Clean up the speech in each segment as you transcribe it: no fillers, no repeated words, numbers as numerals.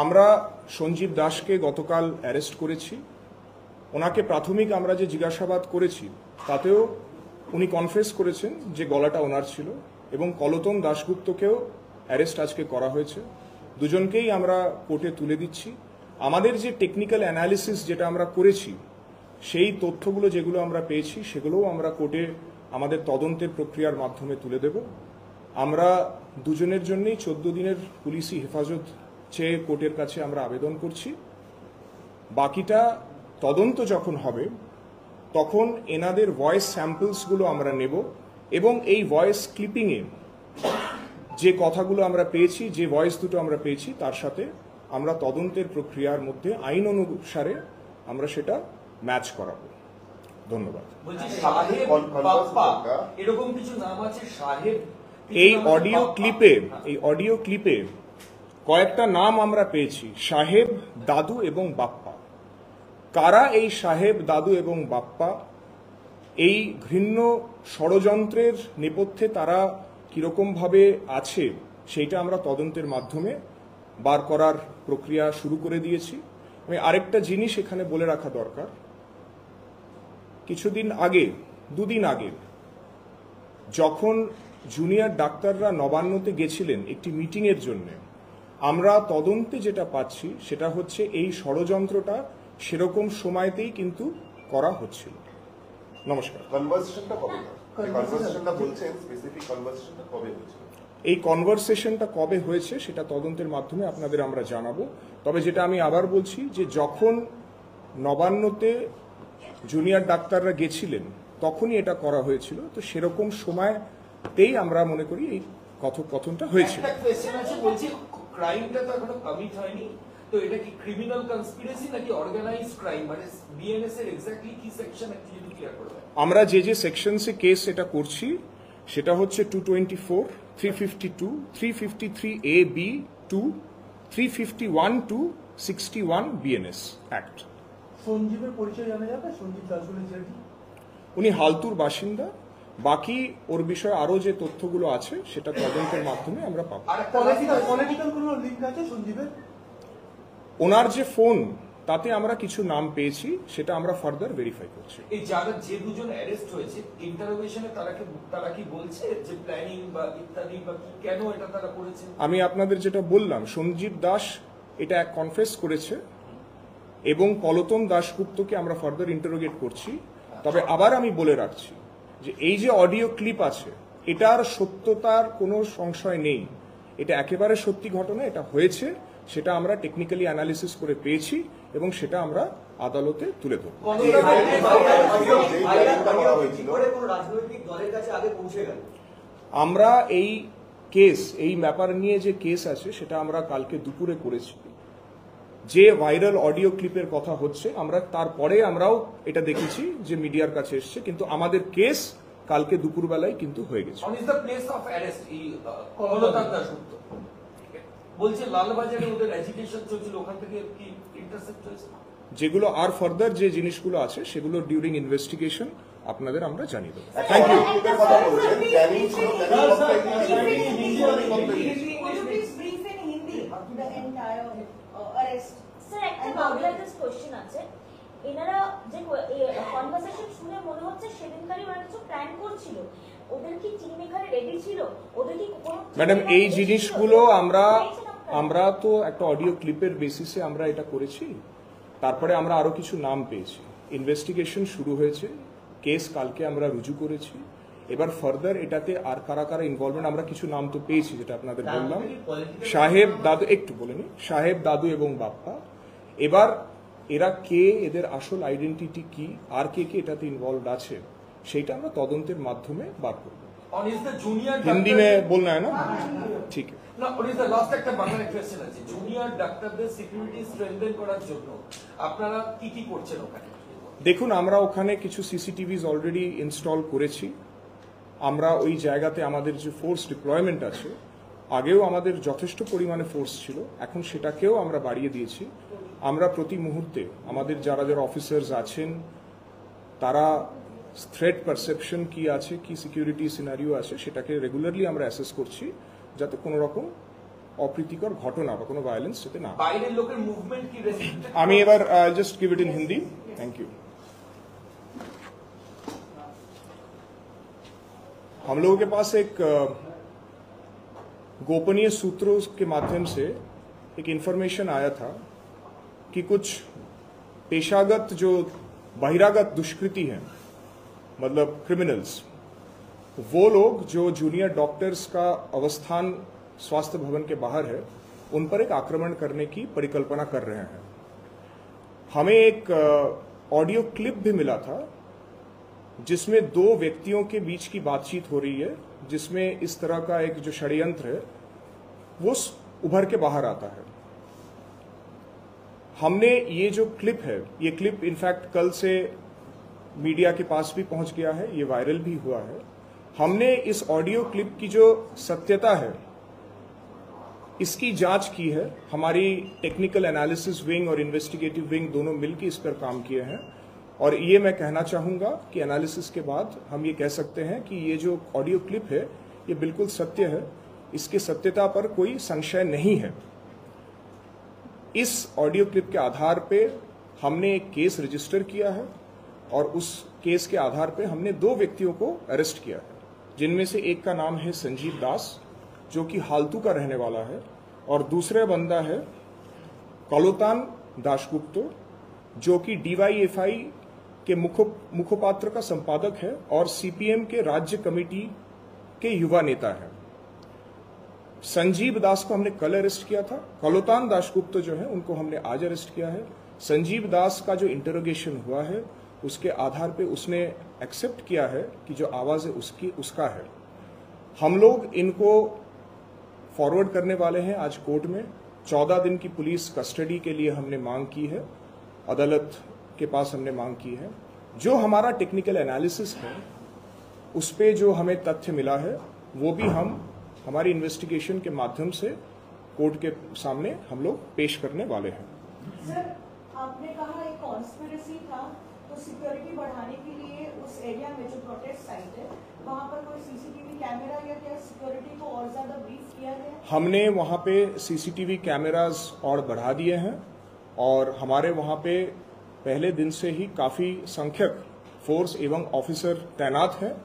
আমরা সঞ্জীব দাসকে গতকাল অ্যারেস্ট করেছি। ওনাকে প্রাথমিক আমরা যে জিজ্ঞাসাবাদ করেছি তাতেও উনি কনফেস করেছেন যে গলাটা ওনার ছিল, এবং কলতন দাশগুপ্তকেও অ্যারেস্ট আজকে করা হয়েছে। দুজনকেই আমরা কোর্টে তুলে দিচ্ছি। আমাদের যে টেকনিক্যাল অ্যানালিসিস যেটা আমরা করেছি, সেই তথ্যগুলো যেগুলো আমরা পেয়েছি সেগুলোও আমরা কোর্টে আমাদের তদন্তের প্রক্রিয়ার মাধ্যমে তুলে দেব। আমরা দুজনের জন্যই 14 দিনের পুলিশি হেফাজত চেয়ে কোর্টের কাছে আমরা আবেদন করছি। বাকিটা তদন্ত যখন হবে তখন এনাদের ভয়েস স্যাম্পলসগুলো আমরা নেব, এবং এই ভয়েস ক্লিপিংয়ে যে কথাগুলো আমরা পেয়েছি, যে ভয়েস দুটো আমরা পেয়েছি, তার সাথে আমরা তদন্তের প্রক্রিয়ার মধ্যে আইন অনুসারে আমরা সেটা ম্যাচ করাবো। ধন্যবাদ। এই অডিও ক্লিপে কয়েকটা নাম আমরা পেয়েছি, সাহেব, দাদু এবং বাপ্পা। কারা এই সাহেব, দাদু এবং বাপ্পা, এই ঘৃণ্য ষড়যন্ত্রের নেপথ্যে তারা কিরকম ভাবে আছে, সেইটা আমরা তদন্তের মাধ্যমে বার করার প্রক্রিয়া শুরু করে দিয়েছি। আমি আরেকটা জিনিস এখানে বলে রাখা দরকার, কিছুদিন আগে, দুদিন আগে, যখন জুনিয়র ডাক্তাররা নবান্নতে গেছিলেন একটি মিটিংয়ের জন্য, আমরা তদন্তে যেটা পাচ্ছি সেটা হচ্ছে এই ষড়যন্ত্রটা সেরকম সময়তেই কিন্তু করা হচ্ছিল। নমস্কার। এই কনভারসেশনটা কবে হয়েছে সেটা তদন্তের মাধ্যমে আপনাদের আমরা জানাবো। তবে যেটা আমি আবার বলছি, যে যখন নবান্নতে জুনিয়র ডাক্তাররা গেছিলেন তখনই এটা করা হয়েছিল, তো সেরকম সময়তেই আমরা মনে করি এই কথোপকথনটা হয়েছিল। তো এটা কি ক্রিমিনাল কনস্পিরেসি নাকি অর্গানাইজড ক্রাইম, মানে বিএনএস এর এক্স্যাক্টলি কি সেকশন অ্যাকচুয়ালি ক্লিয়ার করবে? আমরা যে সেকশনসে কেস এটা করছি সেটা হচ্ছে 224, 352, 353 AB 2, 351 to 61 বিএনএস অ্যাক্ট। সঞ্জীবের পরিচয় জানা যাবে? সঞ্জীব দাস উনি হালতুর বাসিন্দা। বাকি ওর বিষয়ে আরো যে তথ্যগুলো আছে সেটা তদন্তের মাধ্যমে আমরা পাবো। পলিটিক্যাল কোনো লিংক আছে সঞ্জীবের? ওনার যে ফোন, তাতে আমরা কিছু নাম পেয়েছি, সেটা আমরা ফার্দার ভেরিফাই করছি। এই যারা যে দুজন অ্যারেস্ট হয়েছে, ইন্টারোগেশনে তারা কি বলছে যে প্ল্যানিং বা ইত্যাদি বা কেন এটা তারা করেছে? আমি আপনাদের যেটা বললাম, সঞ্জীব দাস এটা কনফেস করেছে, এবং কলতন দাশগুপ্তকে আমরা ফার্দার ইন্টারোগেট করছি। তবে আবার আমি বলে রাখছি যে এই যে অডিও ক্লিপ আছে, এটার সত্যতার কোনো সংশয় নেই। এটা একেবারে সত্যি ঘটনা, এটা হয়েছে, সেটা আমরা টেকনিক্যালি অ্যানালিসিস করে পেয়েছি এবং সেটা আমরা আদালতে তুলে ধরব। আমরা এই কেস, এই ব্যাপার নিয়ে যে কেস আছে সেটা আমরা কালকে দুপুরে করেছি। যে ভাইরাল অডিও ক্লিপের কথা হচ্ছে, আমরা তারপরে আমরাও এটা দেখেছি যে মিডিয়ার কাছে এসছে, কিন্তু আমাদের কেস কালকে দুপুরবেলায় কিন্তু হয়ে গেছে। বলছে লালবাজারে ওদের এডুকেশন চলছিল, ওখান থেকে কি ইন্টারসেপ্ট হয়েছে? যেগুলো আর ফার্দার যে জিনিসগুলো আছে সেগুলো ডিউরিং ইনভেস্টিগেশন আপনাদের আমরা জানিয়ে দেবো। Thank you. এনারা যে কনভারসেশন শুনে মনে হচ্ছে সেদিনকারই ওরা কিছু প্ল্যান করছিল। ওদের কি টিম এখানে রেডি ছিল? ওদের কি কোনো ম্যাডাম, এই জিনিসগুলো আমরা তো একটা অডিও ক্লিপের বেসিসে আমরা এটা করেছি। তারপরে আমরা আরো কিছু নাম পেয়েছি, ইনভেস্টিগেশন শুরু হয়েছে, কেস কালকে আমরা রুজু করেছি। এবার ফার্দার এটাতে আর কারা কারা ইনভলভমেন্ট, আমরা কিছু নাম তো পেয়েছি যেটা আপনাদের বললাম, সাহেব, দাদু, একটু বলে নি, সাহেব, দাদু এবং বাপ্পা। এবার এরা কে, এদের আসল আইডেন্টিটি কি, আর কে কে এটাতে ইনভলভড আছে, সেইটা আমরা তদন্তের মাধ্যমে বার করব। হিন্দি মে বলনা है ना? ঠিক আছে। না, ওটা লাস্ট একটা বাংলা কোশ্চেন আছে। জুনিয়র ডাক্তারদের সিকিউরিটি স্ট্রেনথেন করার জন্য আপনারা কি কি করছেন ওখানে? দেখুন, আমরা ওখানে কিছু সিসিটিভিজ অলরেডি ইনস্টল করেছি। আমরা ওই জায়গাতে আমাদের যে ফোর্স ডিপ্লয়মেন্ট আছে, আগেও আমাদের যথেষ্ট পরিমাণে ফোর্স ছিল, এখন সেটাকেও আমরা বাড়িয়ে দিয়েছি। আমরা প্রতি মুহূর্তে আমাদের যারা যারা অফিসার্স আছেন, তারা থ্রেট পারসেপশন কি আছে, কি সিকিউরিটি সিনারিও আছে, সেটাকে রেগুলারলি আমরা অ্যাসেস করছি, যাতে কোনো রকম অপ্রীতিকর ঘটনা বা কোনো ভায়োলেন্স যাতে না হয়। বাইরের লোকের মুভমেন্ট কি রেস্ট্রিক্টেড? আমি এবার just give it in Hindi. Thank you. हम लोगों के पास एक गोपनीय सूत्रों के माध्यम से एक इंफॉर्मेशन आया था कि कुछ पेशागत जो बहिरागत दुष्कृति हैं, मतलब क्रिमिनल्स, वो लोग जो जूनियर डॉक्टर्स का अवस्थान स्वास्थ्य भवन के बाहर है, उन पर एक आक्रमण करने की परिकल्पना कर रहे हैं। हमें एक ऑडियो क्लिप भी मिला था जिसमें दो व्यक्तियों के बीच की बातचीत हो रही है, जिसमें इस तरह का एक जो षड्यंत्र है वो उभर के बाहर आता है। हमने ये जो क्लिप है, ये क्लिप इनफैक्ट कल से मीडिया के पास भी पहुंच गया है, ये वायरल भी हुआ है। हमने इस ऑडियो क्लिप की जो सत्यता है इसकी जांच की है। हमारी टेक्निकल एनालिसिस विंग और इन्वेस्टिगेटिव विंग दोनों मिलकर इस पर काम किए हैं, और ये मैं कहना चाहूंगा कि एनालिसिस के बाद हम ये कह सकते हैं कि ये जो ऑडियो क्लिप है ये बिल्कुल सत्य है, इसकी सत्यता पर कोई संशय नहीं है। इस ऑडियो क्लिप के आधार पे हमने एक केस रजिस्टर किया है, और उस केस के आधार पे हमने दो व्यक्तियों को अरेस्ट किया है, जिनमें से एक का नाम है संजीव दास, जो कि हालतू का रहने वाला है, और दूसरा बंदा है कलोतान दासगुप्तो, जो कि DYFI के मुखपात्र का संपादक है और CPM के राज्य कमेटी के युवा नेता है। संजीव दास को हमने कल अरेस्ट किया था, कलोतान दासगुप्तो जो है उनको हमने आज अरेस्ट किया है। संजीव दास का जो इंटरोगेशन हुआ है उसके आधार पे उसने एक्सेप्ट किया है कि जो आवाज है उसका है। हम लोग इनको फॉरवर्ड करने वाले हैं आज कोर्ट में। 14 दिन की पुलिस कस्टडी के लिए हमने मांग की है, अदालत के पास हमने मांग की है। जो हमारा टेक्निकल एनालिसिस है उस पे जो हमें तथ्य मिला है वो भी हम हमारी इन्वेस्टिगेशन के माध्यम से कोर्ट के सामने हम लोग पेश करने वाले हैं। सर, आपने कहा एक कॉन्स्पिरेसी था, तो सिक्योरिटी बढ़ाने के लिए उस एरिया में जो प्रोटेस्ट साइट है वहां पर कोई CCTV कैमरा या क्या सिक्योरिटी को और ज्यादा ब्रीफ किया गया? हमने वहां पे CCTV कैमरास और बढ़ा दिए हैं, और हमारे वहां पे पहले दिन से ही काफी संख्यक फोर्स एवं ऑफिसर तैनात हैं।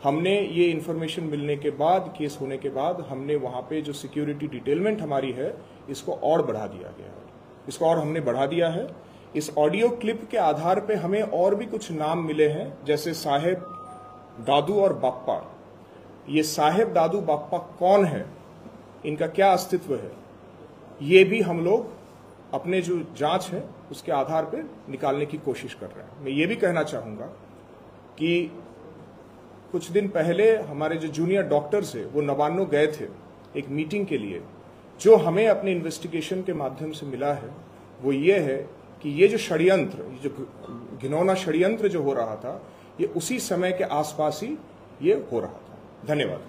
हमने ये इन्फॉर्मेशन मिलने के बाद, केस होने के बाद, हमने वहां पे जो सिक्योरिटी डिटेलमेंट हमारी है इसको और बढ़ा दिया गया है, इसको और हमने बढ़ा दिया है। इस ऑडियो क्लिप के आधार पे हमें और भी कुछ नाम मिले हैं, जैसे साहेब, दादू और बाप्पा। ये साहेब, दादू, बाप्पा कौन है, इनका क्या अस्तित्व है, ये भी हम लोग अपने जो जांच है उसके आधार पे निकालने की कोशिश कर रहे हैं। मैं ये भी कहना चाहूंगा कि कुछ दिन पहले हमारे जो जूनियर डॉक्टर्स है वो नवान्नो गए थे एक मीटिंग के लिए। जो हमें अपने इन्वेस्टिगेशन के माध्यम से मिला है वो ये है कि ये जो षड्यंत्र, जो घिनौना षड्यंत्र जो हो रहा था, ये उसी समय के आसपास ही ये हो रहा था। धन्यवाद।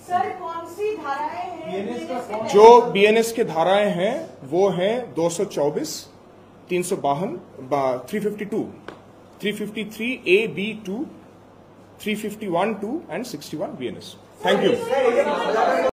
सर, कौन सी धाराएं हैं? जो BNS के धाराएं हैं वो हैं 224, 352, 352, 353 A, B, 2, 351, 2 and 61 BNS। Thank you.